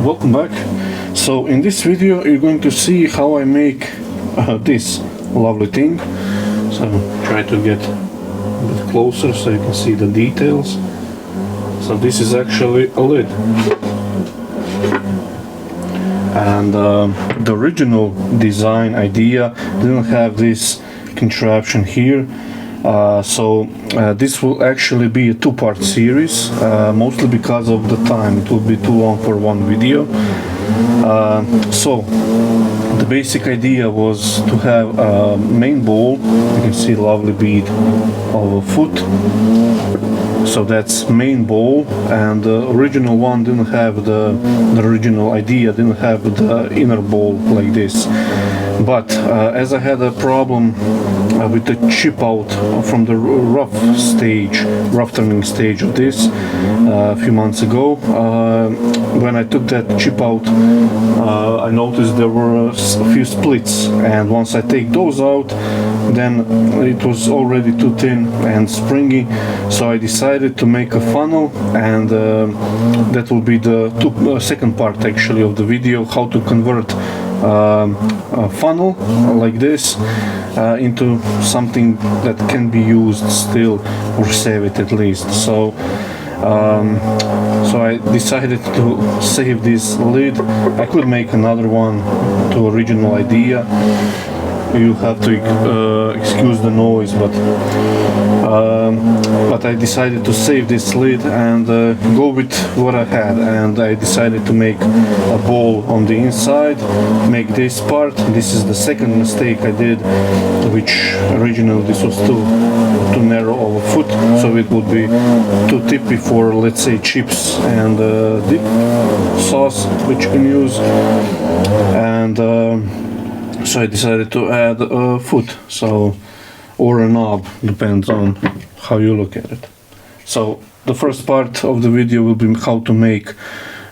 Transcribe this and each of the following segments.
welcome back. So in this video you're going to see how I make this lovely thing. So try to get a bit closer so you can see the details. So this is actually a lid, and the original design idea didn't have this contraption here. This will actually be a two-part series, mostly because of the time. It will be too long for one video. So the basic idea was to have a main bowl. You can see a lovely bead of a foot. So that's main bowl, and the original one didn't have the original idea didn't have the inner bowl like this. But as I had a problem with the chip out from the rough turning stage of this a few months ago, when I took that chip out, I noticed there were a few splits, and once I take those out, then it was already too thin and springy. So I decided to make a funnel, and that will be the second part actually of the video, how to convert a funnel like this into something that can be used still, or save it at least. So I decided to save this lid. I could make another one to original idea. You have to excuse the noise, but I decided to save this lid and go with what I had, and I decided to make a bowl on the inside, make this part. This is the second mistake I did, which originally this was too narrow of a foot, so it would be too tippy for, let's say, chips and dip sauce which you can use, and so I decided to add a foot, or a knob, depends on how you look at it. So the first part of the video will be how to make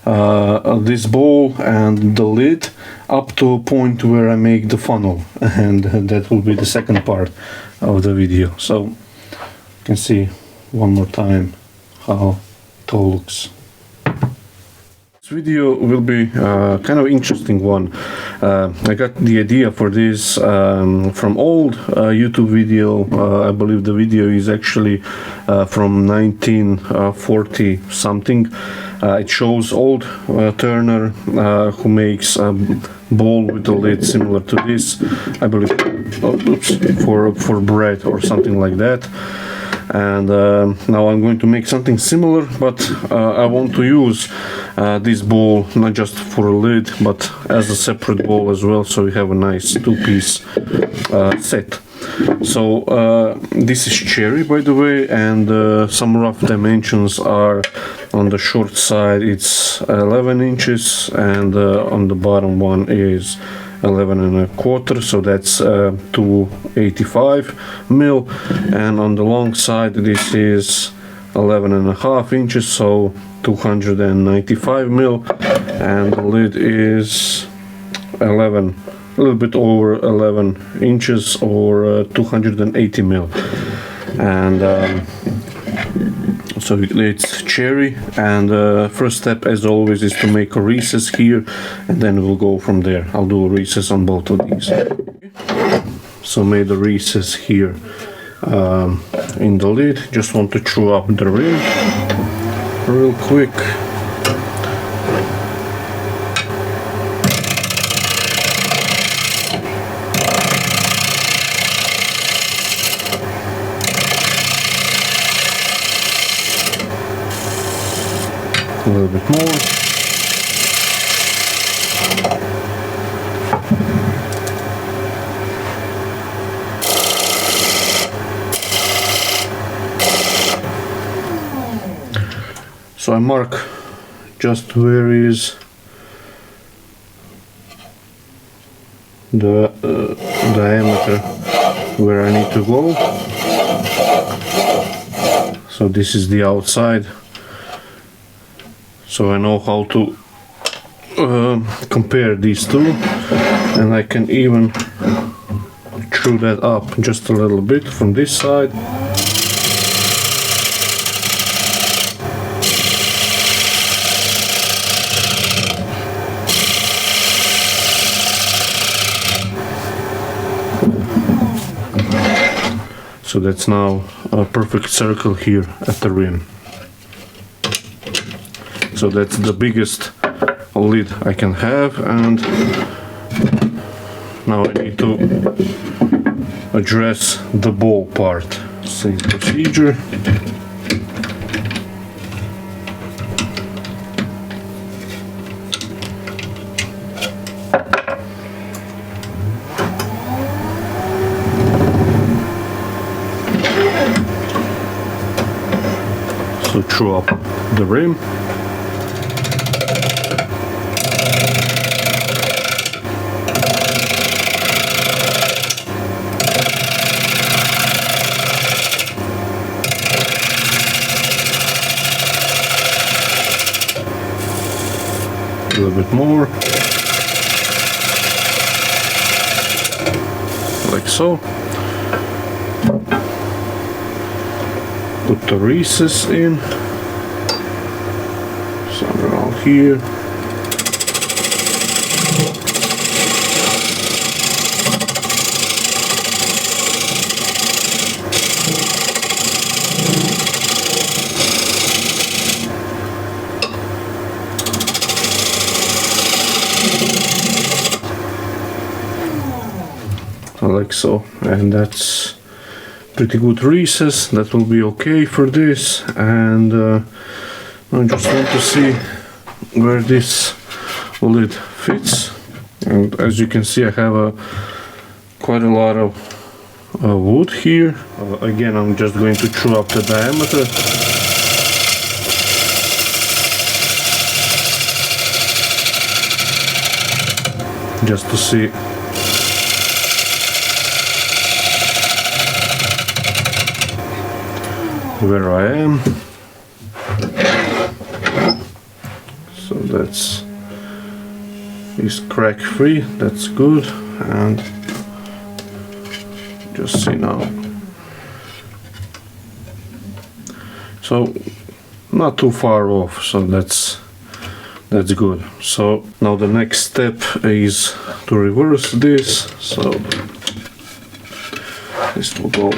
this bowl and the lid up to a point where I make the funnel, and that will be the second part of the video. So you can see one more time how it all looks. This video will be kind of interesting one. I got the idea for this from old YouTube video. I believe the video is actually from 1940 something. It shows old turner who makes a bowl with a lid similar to this, I believe, for bread or something like that. And now I'm going to make something similar, but I want to use this bowl not just for a lid, but as a separate bowl as well, so we have a nice two-piece set. So this is cherry, by the way, and some rough dimensions are on the short side it's 11 inches, and on the bottom one is 11.25, so that's 285 mil, and on the long side this is 11.5 inches, so 295 mil, and the lid is 11, a little bit over 11 inches, or 280 mil, and so it's cherry. And first step, as always, is to make a recess here, and then we'll go from there. I'll do a recess on both of these. So made a recess here in the lid. Just want to chew up the rim real quick. A little bit more. So I mark just where is the diameter where I need to go. So this is the outside. So I know how to compare these two, and I can even chew that up just a little bit from this side. So that's now a perfect circle here at the rim. So that's the biggest lid I can have, and now I need to address the bowl part. Same procedure. So throw up the rim. A little bit more, like so. Put the recess in, somewhere around here. Like so, and that's pretty good recess. That will be okay for this, and I just want to see where this lid fits. And as you can see, I have quite a lot of wood here. Again, I'm just going to chew up the diameter. Just to see where I am. So that's is crack free, that's good, and just see now. So not too far off, so that's good. So now the next step is to reverse this. So this will go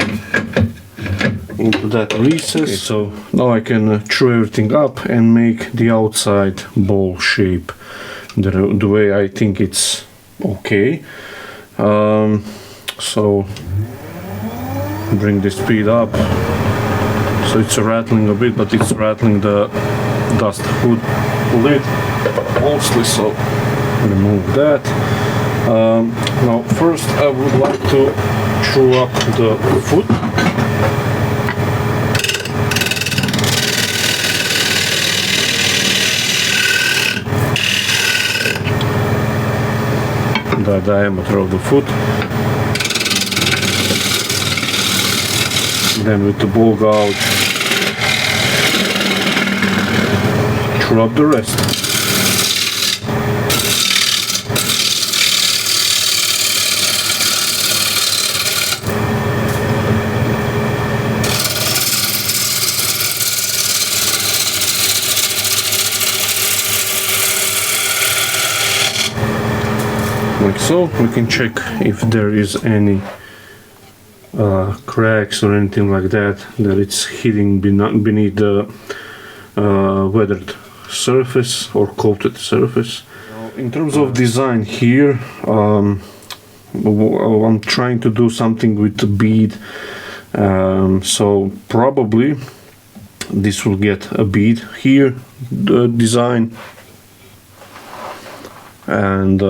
into that recess. Okay, so now I can chew everything up and make the outside bowl shape the way I think it's okay. So bring the speed up. So it's rattling a bit, but it's rattling the dust hood lid mostly, so remove that. Now first I would like to chew up the foot. The diameter of the foot. Then with the ball gouge, chew up the rest. Like so. We can check if there is any cracks or anything like that it's hitting beneath the weathered surface or coated surface. In terms of design here, I'm trying to do something with the bead, so probably this will get a bead here, the design, and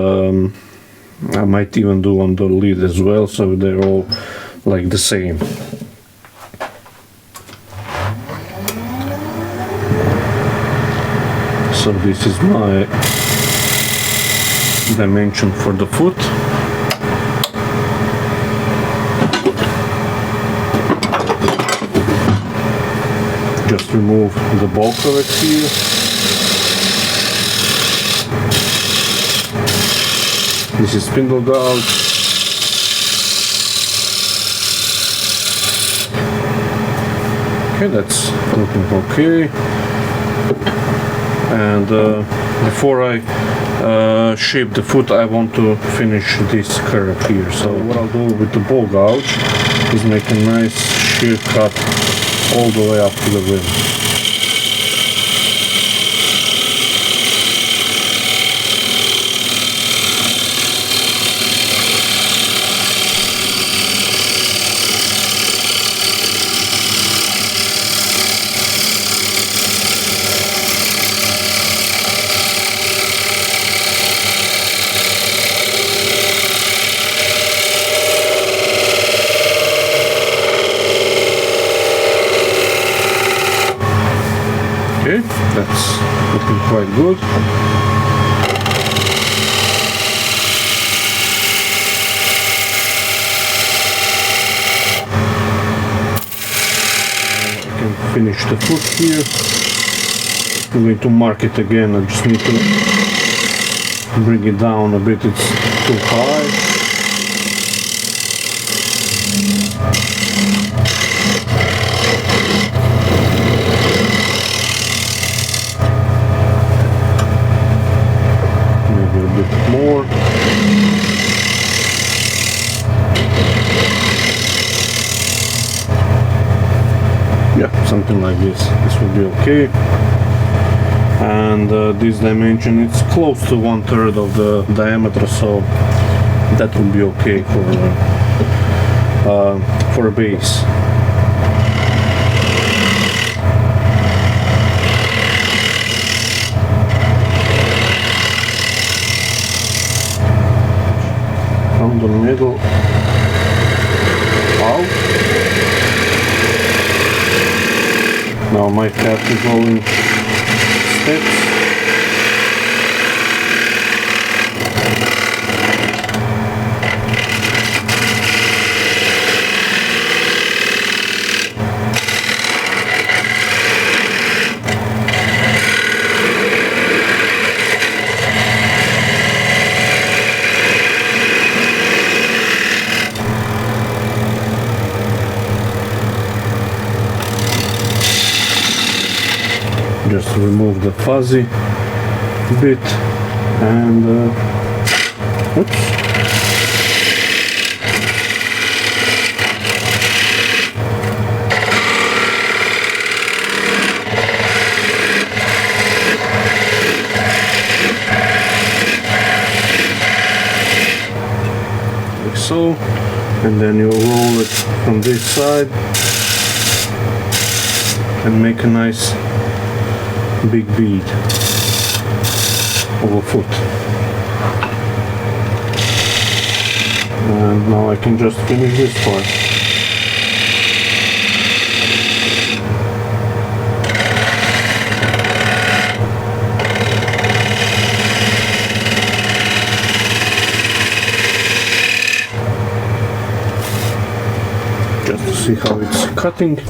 I might even do on the lid as well, so they're all like the same. So this is my dimension for the foot. Just remove the bulk of it here. This is spindle gouge. Okay, that's looking okay. And before I shape the foot, I want to finish this curve here. So what I'll do with the ball gouge, is make a nice shear cut all the way up to the rim. Okay, that's looking quite good. I can finish the foot here. I'm going to mark it again. I just need to bring it down a bit, it's too high. More. Yeah, something like this. This will be okay. And this dimension, it's close to 1/3 of the diameter, so that will be okay for a base. From the middle out. Now my cat is going steps. Just remove the fuzzy bit and oops. Like so, and then you roll it from this side and make a nice big bead of a foot. And now I can just finish this part. Just to see how it's cutting.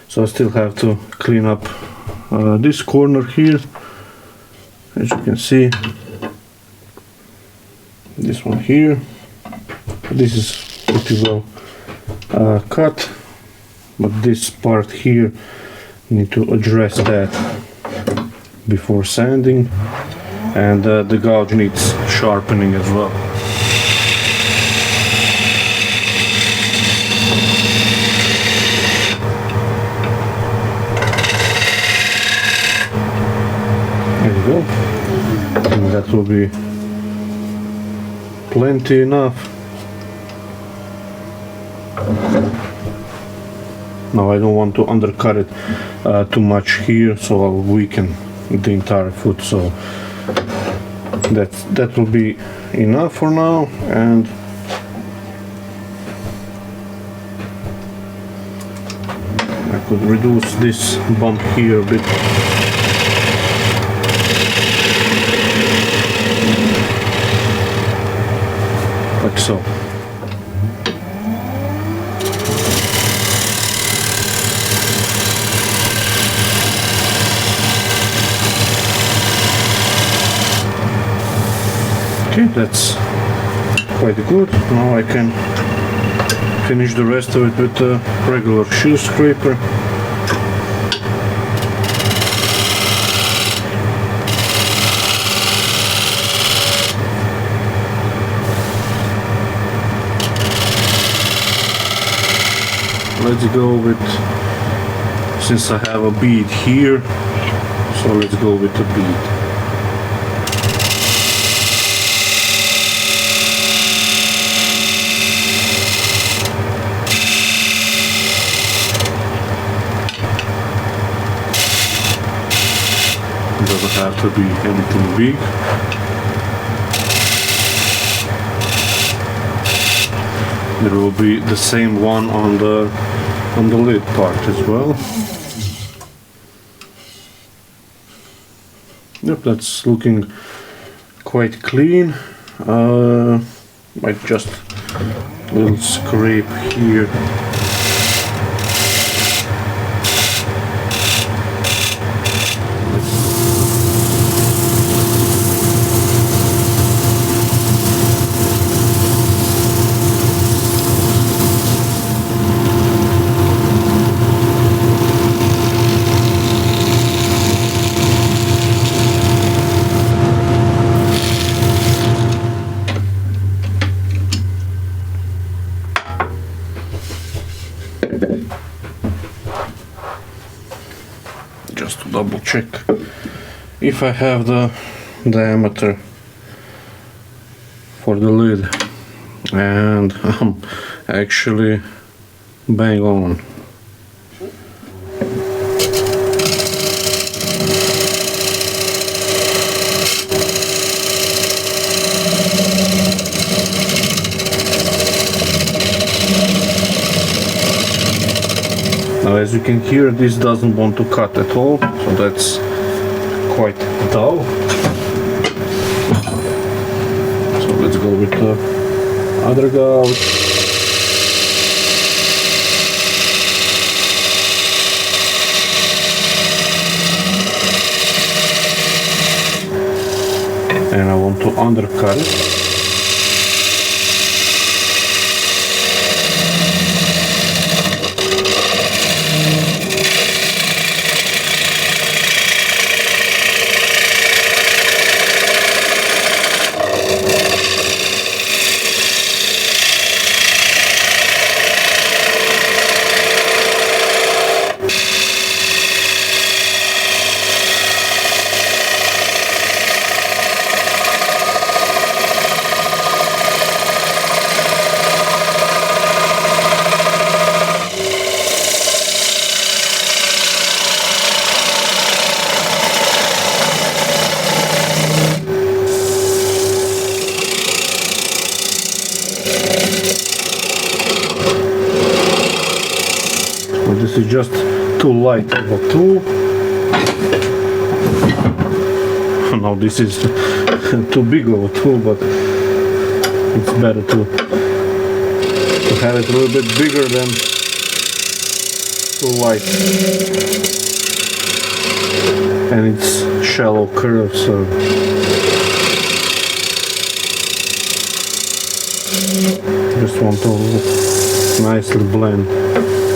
So I still have to clean up this corner here, as you can see. This one here, this is pretty well cut, but this part here, need to address that before sanding, and the gouge needs sharpening as well. I think that will be plenty enough. Now I don't want to undercut it too much here, so I'll weaken the entire foot. So that will be enough for now, and I could reduce this bump here a bit. Like so. Okay, that's quite good. Now I can finish the rest of it with a regular shoe scraper. let's go with, since I have a bead here, so let's go with the bead. Doesn't have to be anything big. There will be the same one on the lid part as well. Yep, that's looking quite clean. Might just a little scrape here. Just to double check if I have the diameter for the lid, and I'm actually bang on. Now, as you can hear, this doesn't want to cut at all, so that's quite dull. So let's go with the other gouge. And I want to undercut it. This is just too light of a tool. Now this is too big of a tool, but it's better to have it a little bit bigger than too light. And it's shallow curve, so just want to nicely blend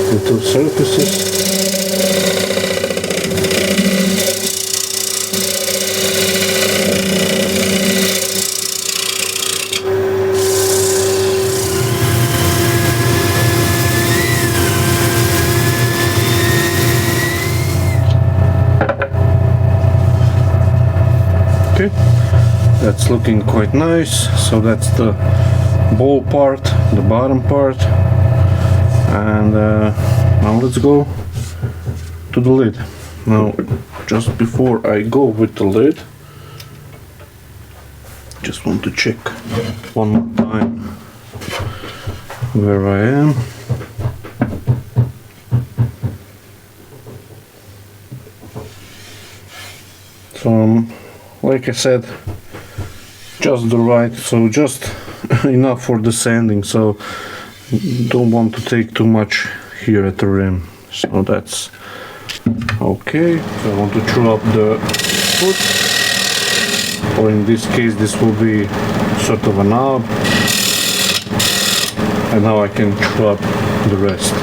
the two surfaces. Okay, that's looking quite nice. So that's the bowl part, the bottom part. And now let's go to the lid. Now, just before I go with the lid, just want to check one more time where I am. So, like I said, just the right, so just enough for the sanding, so don't want to take too much here at the rim. So that's okay. So I want to throw up the foot, or in this case this will be sort of a knob, and now I can throw up the rest.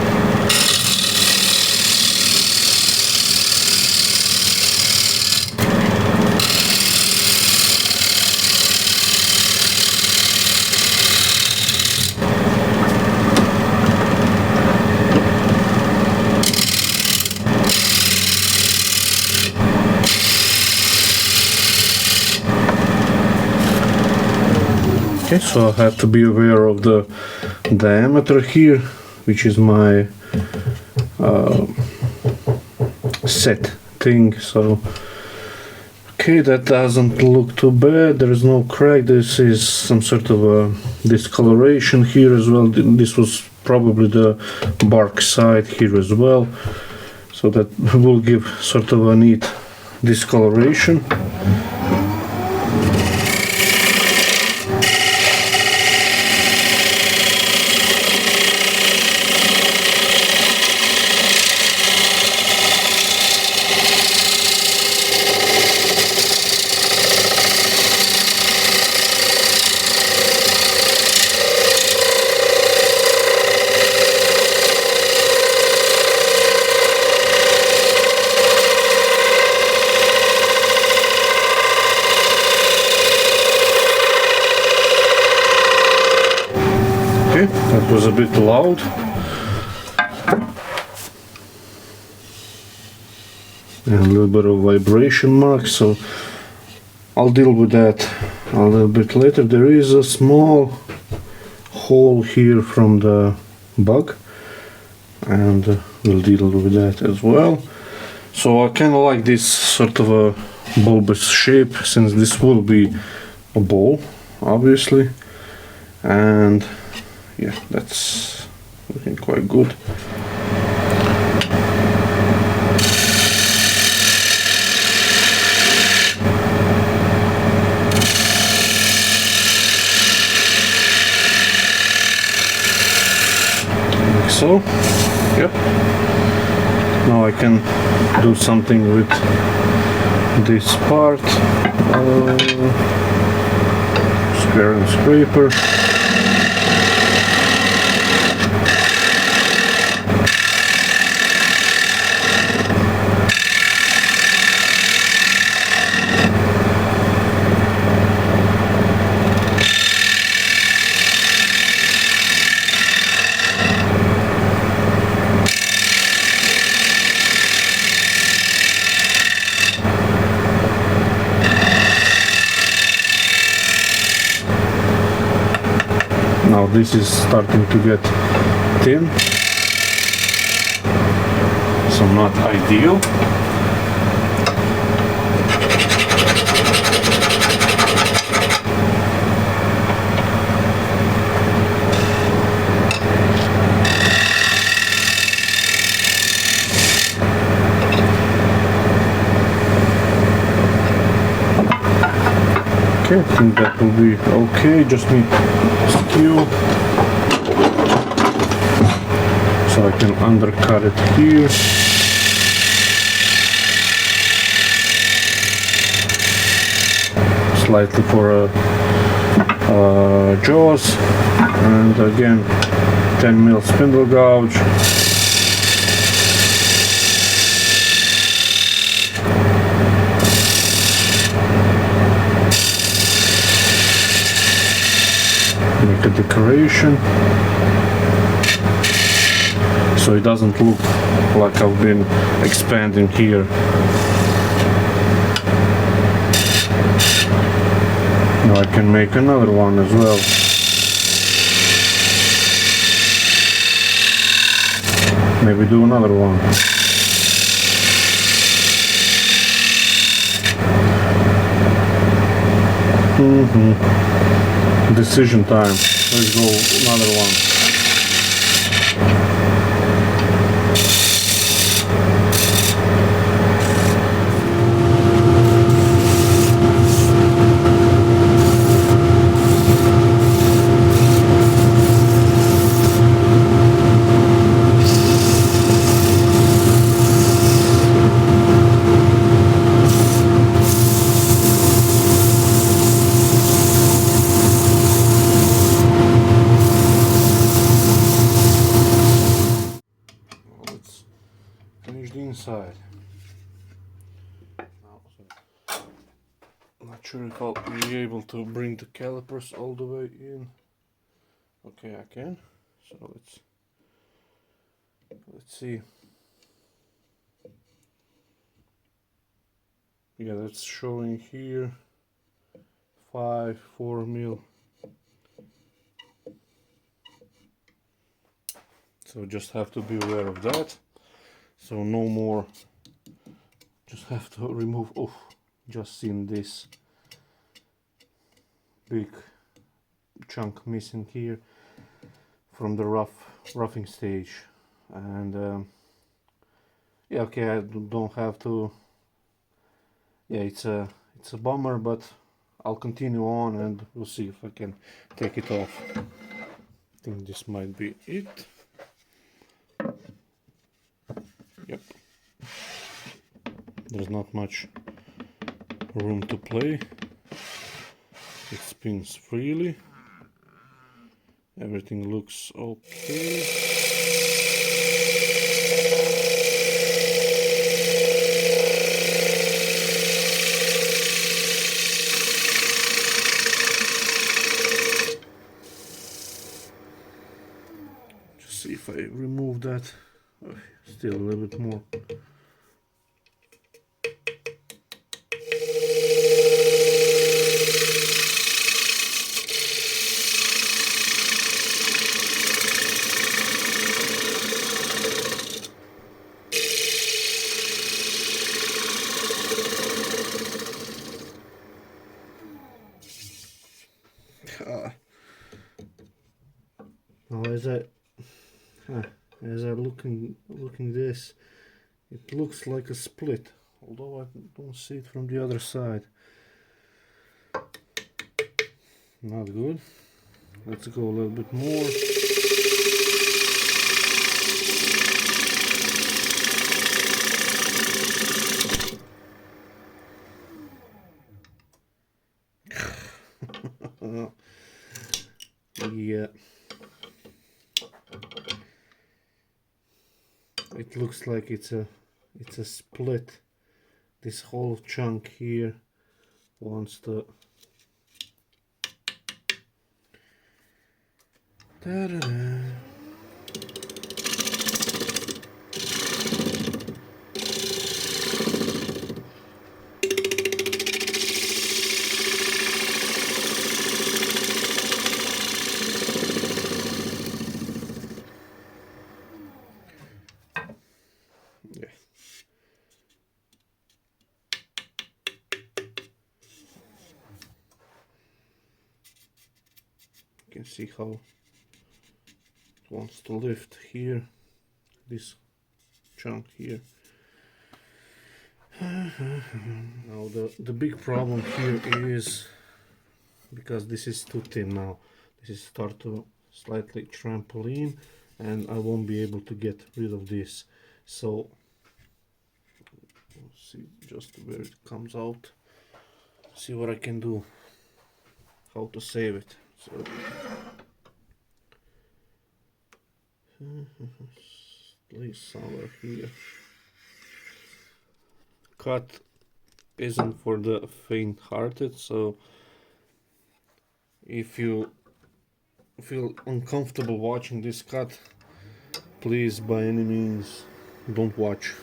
Okay, so I have to be aware of the diameter here, which is my set thing. So okay, that doesn't look too bad. There is no crack. This is some sort of a discoloration here as well. This was probably the bark side here as well, so that will give sort of a neat discoloration. That was a bit loud. And a little bit of vibration marks, so I'll deal with that a little bit later. There is a small hole here from the bug, and we'll deal with that as well. So I kind of like this sort of a bulbous shape, since this will be a ball, obviously. And yeah, that's looking quite good. Like so. Yep. Now I can do something with this part. Square and scraper. Now this is starting to get thin, so not ideal. Okay, I think that will be okay. Just need skew, so I can undercut it here. Slightly for jaws, and again 10mm spindle gouge. Make a decoration, so it doesn't look like I've been expanding here. Now I can make another one as well. Maybe do another one. Decision time. Let's go another one. Finish the inside. Not sure if I'll be able to bring the calipers all the way in. Okay, I can. So let's see. Yeah, that's showing here 4 mil. So just have to be aware of that. So no more, just have to remove, oh, just seen this big chunk missing here from the roughing stage. And yeah, okay, I don't have to, yeah, it's a bummer, but I'll continue on and we'll see if I can take it off. I think this might be it. Yep. There's not much room to play. It spins freely. Everything looks okay. Just see if I remove that. Oh, still a little bit more. Now as I looking this, it looks like a split, although I don't see it from the other side. Not good. Let's go a little bit more. Yeah. It looks like it's a split. This whole chunk here wants to. Ta-da-da. Yeah. You can see how it wants to lift here, this chunk here. Now the big problem here is, because this is too thin now, this is start to slightly trampoline and I won't be able to get rid of this. So let's see just where it comes out, see what I can do, how to save it. So at least somewhere here. Cut isn't for the faint-hearted, so if you feel uncomfortable watching this cut, please by any means don't watch.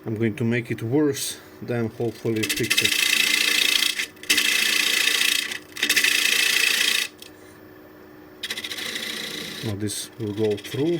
I'm going to make it worse, then hopefully fix it. Now this will go through.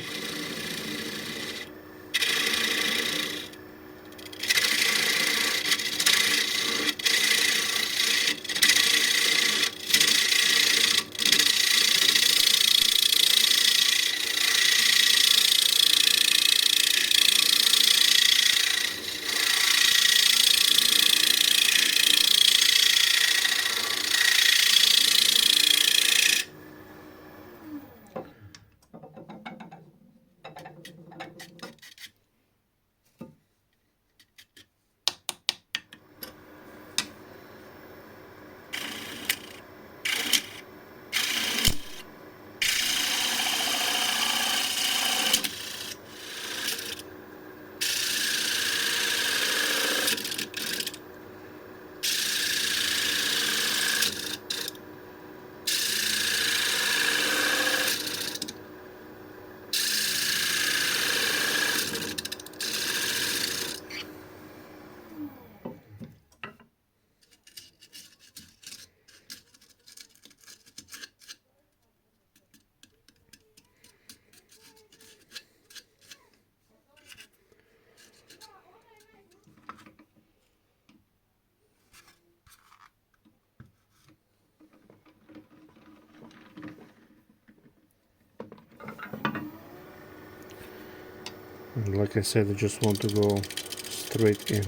And like I said, I just want to go straight in.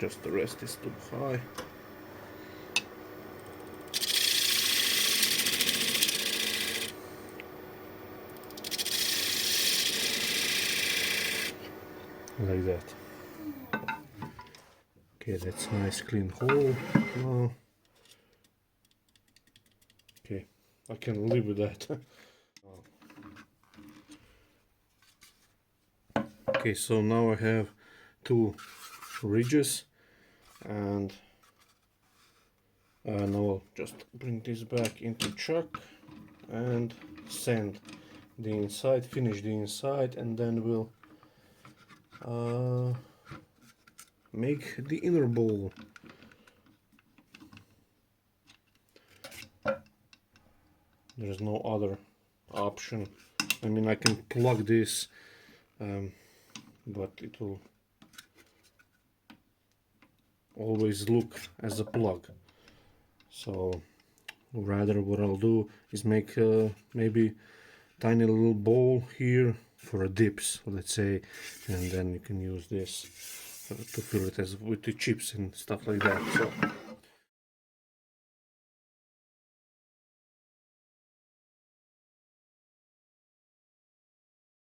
Just the rest is too high. Like that. Okay, that's nice clean hole now. Okay, I can live with that. Okay, so now I have two ridges, and now I'll just bring this back into chuck and sand the inside, finish the inside, and then we'll make the inner bowl. There's no other option. I mean, I can plug this, but it will always look as a plug. So rather what I'll do is make maybe tiny little bowl here for a dips, let's say, and then you can use this to fill it as with the chips and stuff like that. So